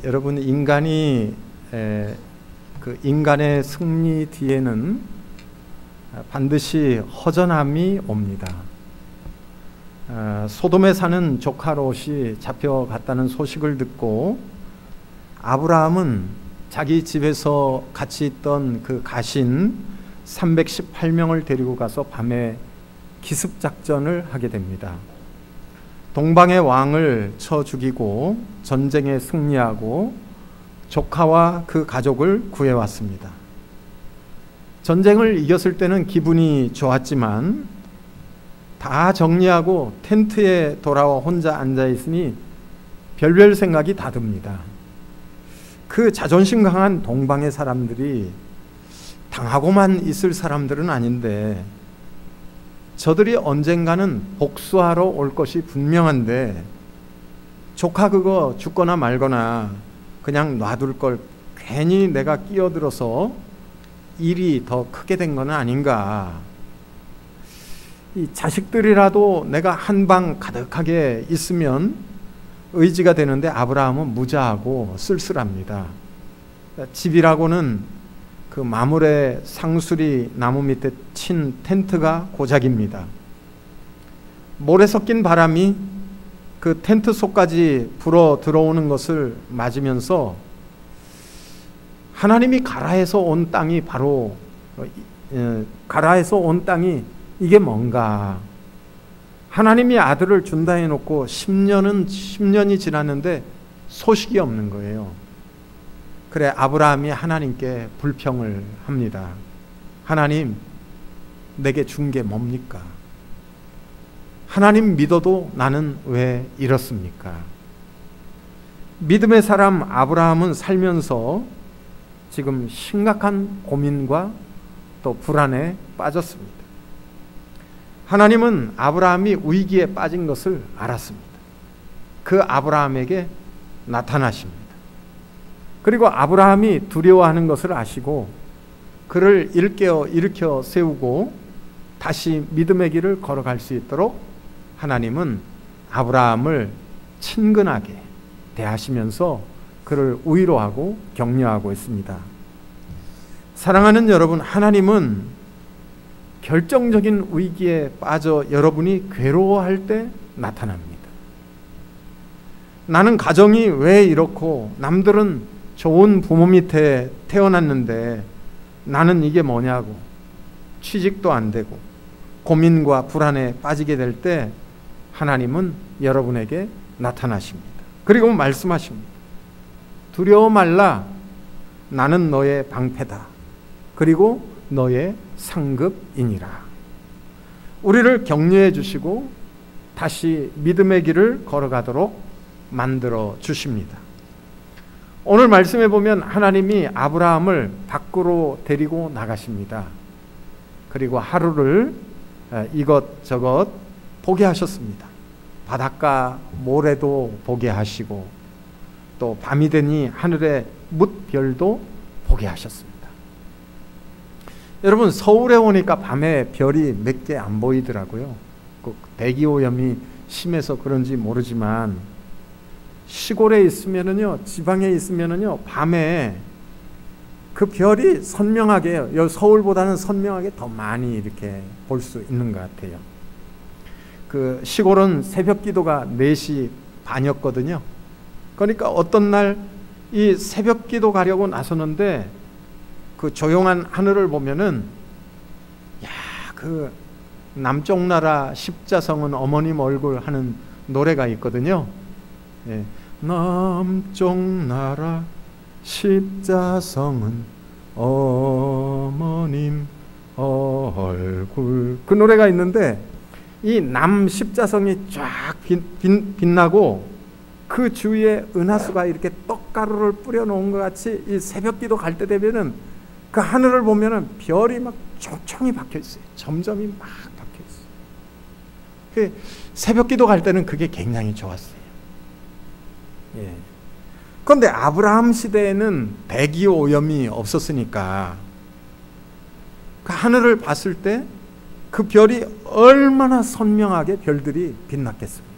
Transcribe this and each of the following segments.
여러분, 인간이 그 인간의 승리 뒤에는 반드시 허전함이 옵니다. 소돔에 사는 조카 롯이 잡혀갔다는 소식을 듣고 아브라함은 자기 집에서 같이 있던 그 가신 318명을 데리고 가서 밤에 기습작전을 하게 됩니다. 동방의 왕을 쳐 죽이고 전쟁에 승리하고 조카와 그 가족을 구해왔습니다. 전쟁을 이겼을 때는 기분이 좋았지만 다 정리하고 텐트에 돌아와 혼자 앉아있으니 별별 생각이 다 듭니다. 그 자존심 강한 동방의 사람들이 당하고만 있을 사람들은 아닌데 저들이 언젠가는 복수하러 올 것이 분명한데 조카 그거 죽거나 말거나 그냥 놔둘 걸 괜히 내가 끼어들어서 일이 더 크게 된 건 아닌가. 이 자식들이라도 내가 한 방 가득하게 있으면 의지가 되는데 아브라함은 무자하고 쓸쓸합니다. 집이라고는 그 마물의 상수리 나무 밑에 친 텐트가 고작입니다. 모래 섞인 바람이 그 텐트 속까지 불어 들어오는 것을 맞으면서 하나님이 가라해서 온 땅이 바로 가라해서 온 땅이 이게 뭔가. 하나님이 아들을 준다 해놓고 10년이 지났는데 소식이 없는 거예요. 그래 아브라함이 하나님께 불평을 합니다. 하나님, 내게 준 게 뭡니까? 하나님 믿어도 나는 왜 이렇습니까? 믿음의 사람 아브라함은 살면서 지금 심각한 고민과 또 불안에 빠졌습니다. 하나님은 아브라함이 위기에 빠진 것을 알았습니다. 그 아브라함에게 나타나십니다. 그리고 아브라함이 두려워하는 것을 아시고 그를 일으켜 세우고 다시 믿음의 길을 걸어갈 수 있도록 하나님은 아브라함을 친근하게 대하시면서 그를 위로하고 격려하고 있습니다. 사랑하는 여러분, 하나님은 결정적인 위기에 빠져 여러분이 괴로워할 때 나타납니다. 나는 가정이 왜 이렇고 남들은 좋은 부모 밑에 태어났는데 나는 이게 뭐냐고 취직도 안 되고 고민과 불안에 빠지게 될 때 하나님은 여러분에게 나타나십니다. 그리고 말씀하십니다. 두려워 말라. 나는 너의 방패다. 그리고 너의 상급이니라. 우리를 격려해 주시고 다시 믿음의 길을 걸어가도록 만들어 주십니다. 오늘 말씀해 보면 하나님이 아브라함을 밖으로 데리고 나가십니다. 그리고 하루를 이것저것 보게 하셨습니다. 바닷가 모래도 보게 하시고 또 밤이 되니 하늘의 뭇별도 보게 하셨습니다. 여러분, 서울에 오니까 밤에 별이 몇 개 안 보이더라고요. 그 대기오염이 심해서 그런지 모르지만 시골에 있으면은요, 지방에 있으면은요, 밤에 그 별이 선명하게, 여기 서울보다는 선명하게 더 많이 이렇게 볼 수 있는 것 같아요. 그 시골은 새벽 기도가 4시 반이었거든요. 그러니까 어떤 날 이 새벽 기도 가려고 나서는데 그 조용한 하늘을 보면은 그 남쪽 나라 십자성은 어머님 얼굴 하는 노래가 있거든요. 예. 남쪽 나라 십자성은 어머님 얼굴, 그 노래가 있는데 이 남 십자성이 쫙 빛나고 그 주위에 은하수가 이렇게 떡가루를 뿌려 놓은 것 같이 이 새벽기도 갈 때 되면은 그 하늘을 보면은 별이 막 촘촘히 박혀 있어요. 점점이 막 박혀 있어요. 그 새벽기도 갈 때는 그게 굉장히 좋았어요. 예. 그런데 아브라함 시대에는 대기 오염이 없었으니까 그 하늘을 봤을 때 그 별이 얼마나 선명하게 별들이 빛났겠습니까?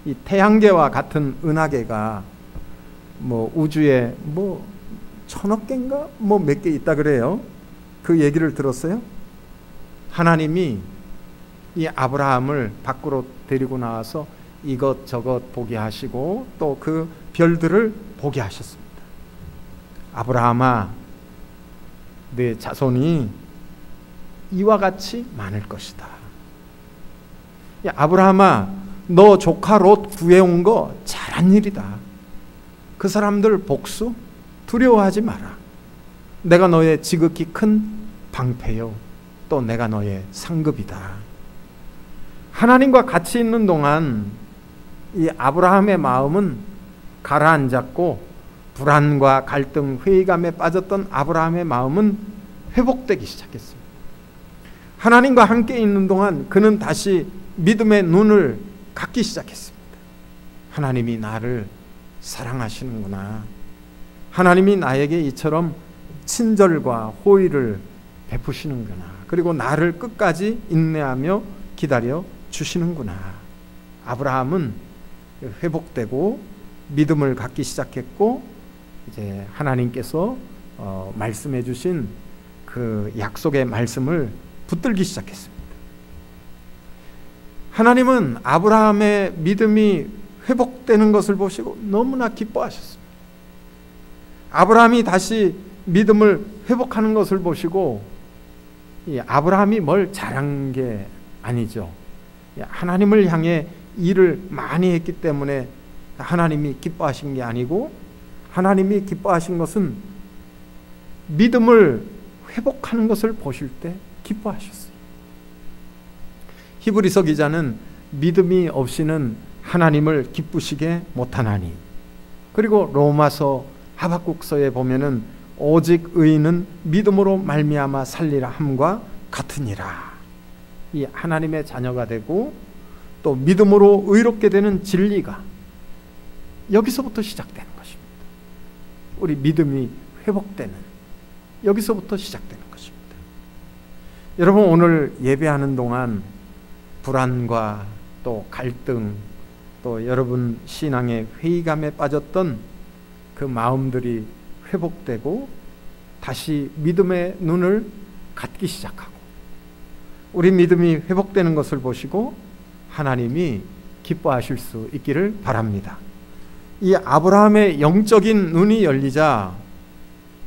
이 태양계와 같은 은하계가 뭐 우주에 뭐 1000억 개인가 뭐 몇 개 있다 그래요. 그 얘기를 들었어요? 하나님이 이 아브라함을 밖으로 데리고 나와서 이것저것 보게 하시고 또 그 별들을 보게 하셨습니다. 아브라함아, 내 자손이 이와 같이 많을 것이다. 야, 아브라함아, 너 조카 롯 구해온 거 잘한 일이다. 그 사람들 복수 두려워하지 마라. 내가 너의 지극히 큰 방패요, 또 내가 너의 상급이다. 하나님과 같이 있는 동안 이 아브라함의 마음은 가라앉았고, 불안과 갈등, 회의감에 빠졌던 아브라함의 마음은 회복되기 시작했습니다. 하나님과 함께 있는 동안 그는 다시 믿음의 눈을 갖기 시작했습니다. 하나님이 나를 사랑하시는구나. 하나님이 나에게 이처럼 친절과 호의를 베푸시는구나. 그리고 나를 끝까지 인내하며 기다려 주시는구나. 아브라함은 회복되고 믿음을 갖기 시작했고, 이제 하나님께서 말씀해 주신 그 약속의 말씀을 붙들기 시작했습니다. 하나님은 아브라함의 믿음이 회복되는 것을 보시고 너무나 기뻐하셨습니다. 아브라함이 다시 믿음을 회복하는 것을 보시고, 이 아브라함이 뭘 잘한 게 아니죠. 하나님을 향해 일을 많이 했기 때문에 하나님이 기뻐하신 게 아니고, 하나님이 기뻐하신 것은 믿음을 회복하는 것을 보실 때 기뻐하셨어요. 히브리서 기자는 믿음이 없이는 하나님을 기쁘시게 못하나니, 그리고 로마서 하박국서에 보면은 오직 의인은 믿음으로 말미암아 살리라 함과 같으니라. 이 하나님의 자녀가 되고 또 믿음으로 의롭게 되는 진리가 여기서부터 시작되는 것입니다. 우리 믿음이 회복되는, 여기서부터 시작되는 것입니다. 여러분, 오늘 예배하는 동안 불안과 또 갈등, 또 여러분 신앙의 회의감에 빠졌던 그 마음들이 회복되고 다시 믿음의 눈을 갖기 시작하고, 우리 믿음이 회복되는 것을 보시고 하나님이 기뻐하실 수 있기를 바랍니다. 이 아브라함의 영적인 눈이 열리자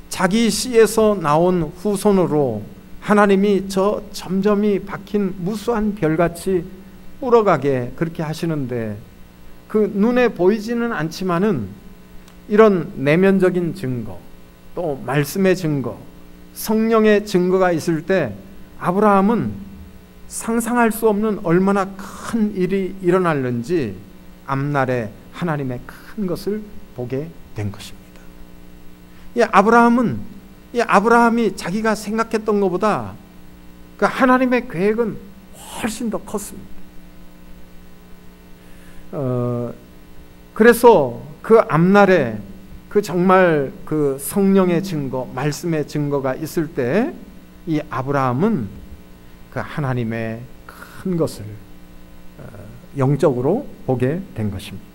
자기 씨에서 나온 후손으로 하나님이 저 점점이 박힌 무수한 별같이 불어가게 그렇게 하시는데, 그 눈에 보이지는 않지만은 이런 내면적인 증거, 또 말씀의 증거, 성령의 증거가 있을 때 아브라함은 상상할 수 없는 얼마나 큰 일이 일어날는지 앞날에 하나님의 큰 것을 보게 된 것입니다. 아브라함이 자기가 생각했던 것보다 그 하나님의 계획은 훨씬 더 컸습니다. 그래서 그 앞날에 그 정말 그 성령의 증거, 말씀의 증거가 있을 때 이 아브라함은 그 하나님의 큰 것을 영적으로 보게 된 것입니다.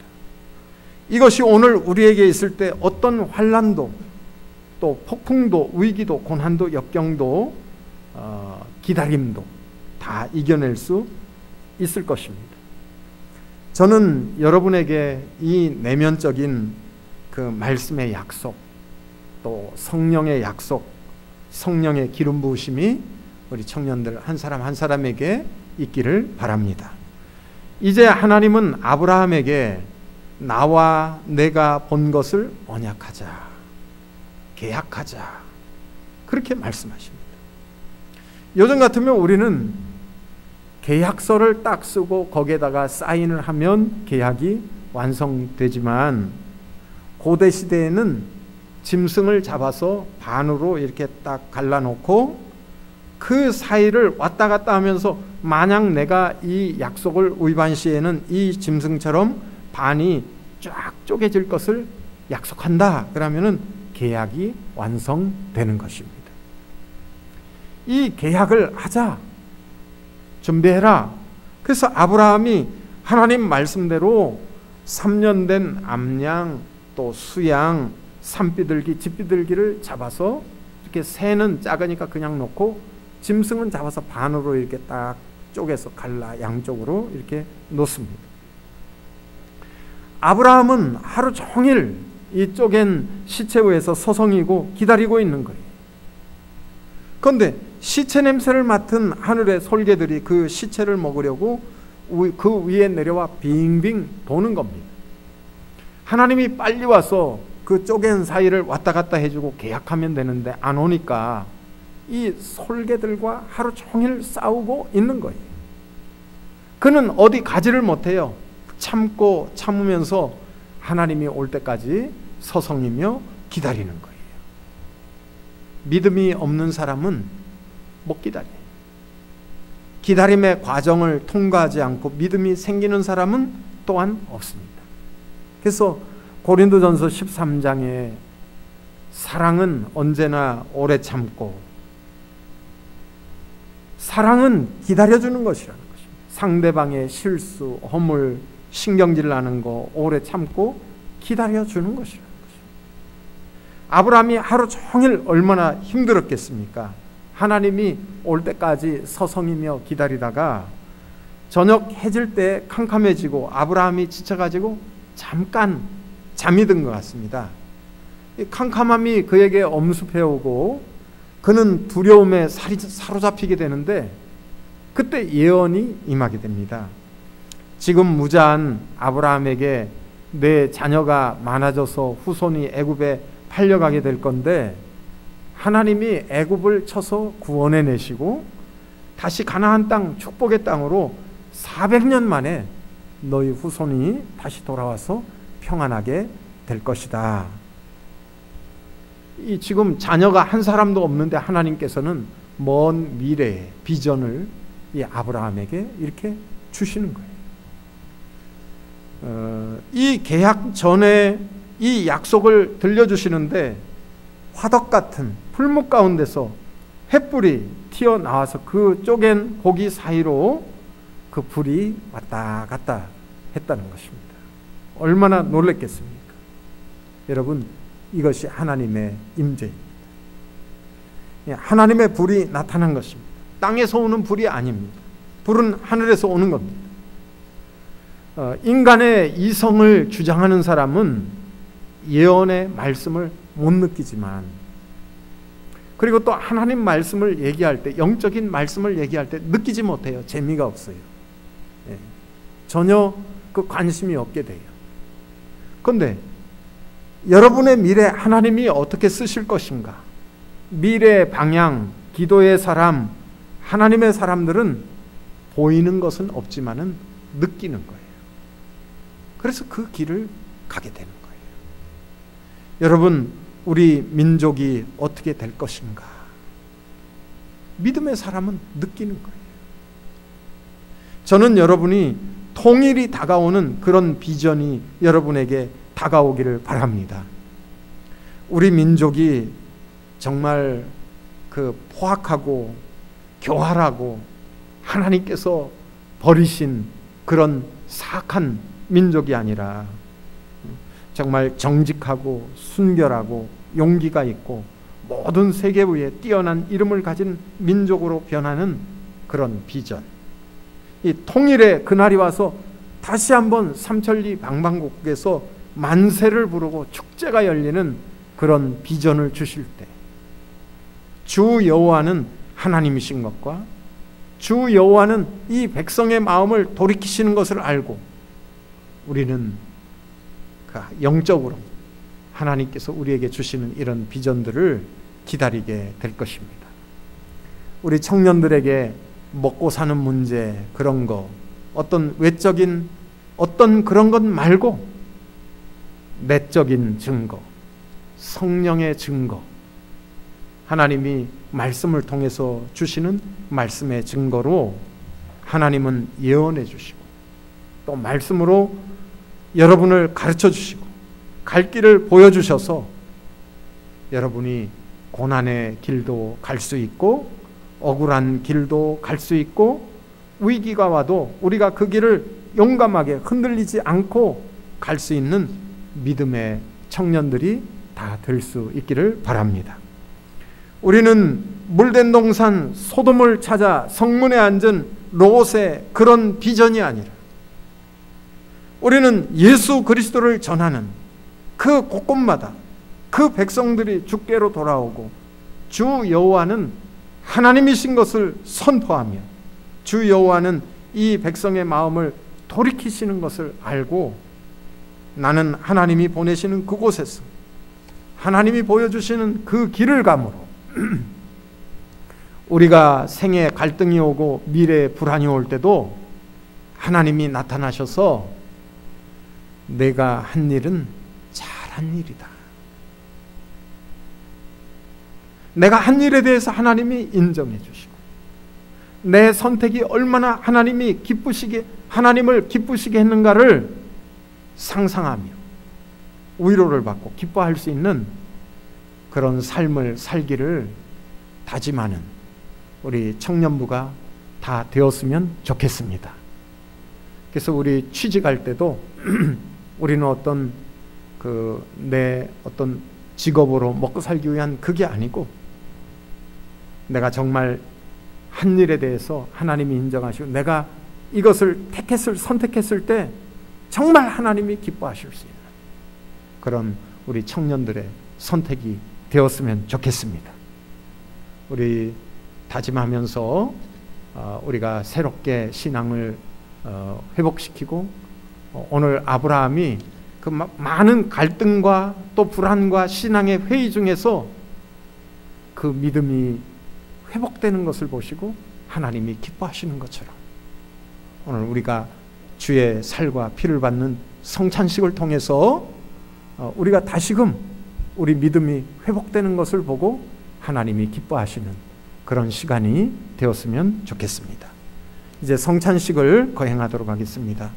이것이 오늘 우리에게 있을 때 어떤 환난도, 또 폭풍도, 위기도, 고난도, 역경도, 기다림도 다 이겨낼 수 있을 것입니다. 저는 여러분에게 이 내면적인 그 말씀의 약속, 또 성령의 약속, 성령의 기름 부으심이 우리 청년들 한 사람 한 사람에게 있기를 바랍니다. 이제 하나님은 아브라함에게 나와 내가 본 것을 언약하자, 계약하자, 그렇게 말씀하십니다. 요즘 같으면 우리는 계약서를 딱 쓰고 거기에다가 사인을 하면 계약이 완성되지만, 고대 시대에는 짐승을 잡아서 반으로 이렇게 딱 갈라놓고 그 사이를 왔다 갔다 하면서, 만약 내가 이 약속을 위반 시에는 이 짐승처럼 반이 쫙 쪼개질 것을 약속한다, 그러면은 계약이 완성되는 것입니다. 이 계약을 하자, 준비해라. 그래서 아브라함이 하나님 말씀대로 3년 된 암양 또 수양, 산비둘기, 집비둘기를 잡아서 이렇게 새는 작으니까 그냥 놓고 짐승은 잡아서 반으로 이렇게 딱 쪼개서 갈라 양쪽으로 이렇게 놓습니다. 아브라함은 하루 종일 이 쪼갠 시체 위에서 서성이고 기다리고 있는 거예요. 그런데 시체 냄새를 맡은 하늘의 솔개들이 그 시체를 먹으려고 그 위에 내려와 빙빙 도는 겁니다. 하나님이 빨리 와서 그 쪼갠 사이를 왔다 갔다 해주고 계약하면 되는데 안 오니까 이 솔개들과 하루 종일 싸우고 있는 거예요. 그는 어디 가지를 못해요. 참고 참으면서 하나님이 올 때까지 서성이며 기다리는 거예요. 믿음이 없는 사람은 못 기다려요. 기다림의 과정을 통과하지 않고 믿음이 생기는 사람은 또한 없습니다. 그래서 고린도전서 13장에 사랑은 언제나 오래 참고 사랑은 기다려주는 것이라는 것입니다. 상대방의 실수, 허물, 신경질 나는 거 오래 참고 기다려주는 것이라는 것입니다. 아브라함이 하루 종일 얼마나 힘들었겠습니까? 하나님이 올 때까지 서성이며 기다리다가 저녁 해질 때 캄캄해지고 아브라함이 지쳐가지고 잠깐 잠이 든 것 같습니다. 이 캄캄함이 그에게 엄습해오고 그는 두려움에 사로잡히게 되는데 그때 예언이 임하게 됩니다. 지금 무자한 아브라함에게 내 자녀가 많아져서 후손이 애굽에 팔려가게 될 건데 하나님이 애굽을 쳐서 구원해 내시고 다시 가나안 땅 축복의 땅으로 400년 만에 너희 후손이 다시 돌아와서 평안하게 될 것이다. 이 지금 자녀가 한 사람도 없는데 하나님께서는 먼 미래의 비전을 이 아브라함에게 이렇게 주시는 거예요. 이 계약 전에 이 약속을 들려주시는데 화덕 같은 풀목 가운데서 횃불이 튀어나와서 그 쪼갠 고기 사이로 그 불이 왔다 갔다 했다는 것입니다. 얼마나 놀랐겠습니까? 여러분, 이것이 하나님의 임재입니다. 하나님의 불이 나타난 것입니다. 땅에서 오는 불이 아닙니다. 불은 하늘에서 오는 겁니다. 인간의 이성을 주장하는 사람은 예언의 말씀을 못 느끼지만, 그리고 또 하나님 말씀을 얘기할 때, 영적인 말씀을 얘기할 때 느끼지 못해요. 재미가 없어요. 전혀 그 관심이 없게 돼요. 그런데 여러분의 미래 하나님이 어떻게 쓰실 것인가? 미래의 방향, 기도의 사람, 하나님의 사람들은 보이는 것은 없지만은 느끼는 거예요. 그래서 그 길을 가게 되는 거예요. 여러분, 우리 민족이 어떻게 될 것인가? 믿음의 사람은 느끼는 거예요. 저는 여러분이 통일이 다가오는 그런 비전이 여러분에게 다가오기를 바랍니다. 우리 민족이 정말 그 포악하고 교활하고 하나님께서 버리신 그런 사악한 민족이 아니라 정말 정직하고 순결하고 용기가 있고 모든 세계 위에 뛰어난 이름을 가진 민족으로 변하는 그런 비전, 이 통일의 그날이 와서 다시 한번 삼천리 방방곡곡에서 만세를 부르고 축제가 열리는 그런 비전을 주실 때, 주 여호와는 하나님이신 것과 주 여호와는 이 백성의 마음을 돌이키시는 것을 알고 우리는 영적으로 하나님께서 우리에게 주시는 이런 비전들을 기다리게 될 것입니다. 우리 청년들에게 먹고 사는 문제, 그런 거, 어떤 외적인 어떤 그런 것 말고 내적인 증거, 성령의 증거, 하나님이 말씀을 통해서 주시는 말씀의 증거로 하나님은 예언해 주시고 또 말씀으로 여러분을 가르쳐 주시고 갈 길을 보여주셔서 여러분이 고난의 길도 갈 수 있고 억울한 길도 갈 수 있고 위기가 와도 우리가 그 길을 용감하게 흔들리지 않고 갈 수 있는 믿음의 청년들이 다 될 수 있기를 바랍니다. 우리는 물된 동산 소돔을 찾아 성문에 앉은 롯의 그런 비전이 아니라 우리는 예수 그리스도를 전하는 그 곳곳마다 그 백성들이 주께로 돌아오고 주 여호와는 하나님이신 것을 선포하며 주 여호와는 이 백성의 마음을 돌이키시는 것을 알고 나는 하나님이 보내시는 그곳에서 하나님이 보여주시는 그 길을 감으로 우리가 생에 갈등이 오고 미래에 불안이 올 때도 하나님이 나타나셔서 내가 한 일은 잘한 일이다. 내가 한 일에 대해서 하나님이 인정해 주시고 내 선택이 얼마나 하나님을 기쁘시게 했는가를 상상하며 위로를 받고 기뻐할 수 있는 그런 삶을 살기를 다짐하는 우리 청년부가 다 되었으면 좋겠습니다. 그래서 우리 취직할 때도 우리는 내 어떤 직업으로 먹고 살기 위한 그게 아니고 내가 정말 한 일에 대해서 하나님이 인정하시고 내가 이것을 선택했을 때 정말 하나님이 기뻐하실 수 있는 그런 우리 청년들의 선택이 되었으면 좋겠습니다. 우리 다짐하면서 우리가 새롭게 신앙을 회복시키고 오늘 아브라함이 그 많은 갈등과 또 불안과 신앙의 회의 중에서 그 믿음이 회복되는 것을 보시고 하나님이 기뻐하시는 것처럼 오늘 우리가 주의 살과 피를 받는 성찬식을 통해서 우리가 다시금 우리 믿음이 회복되는 것을 보고 하나님이 기뻐하시는 그런 시간이 되었으면 좋겠습니다. 이제 성찬식을 거행하도록 하겠습니다.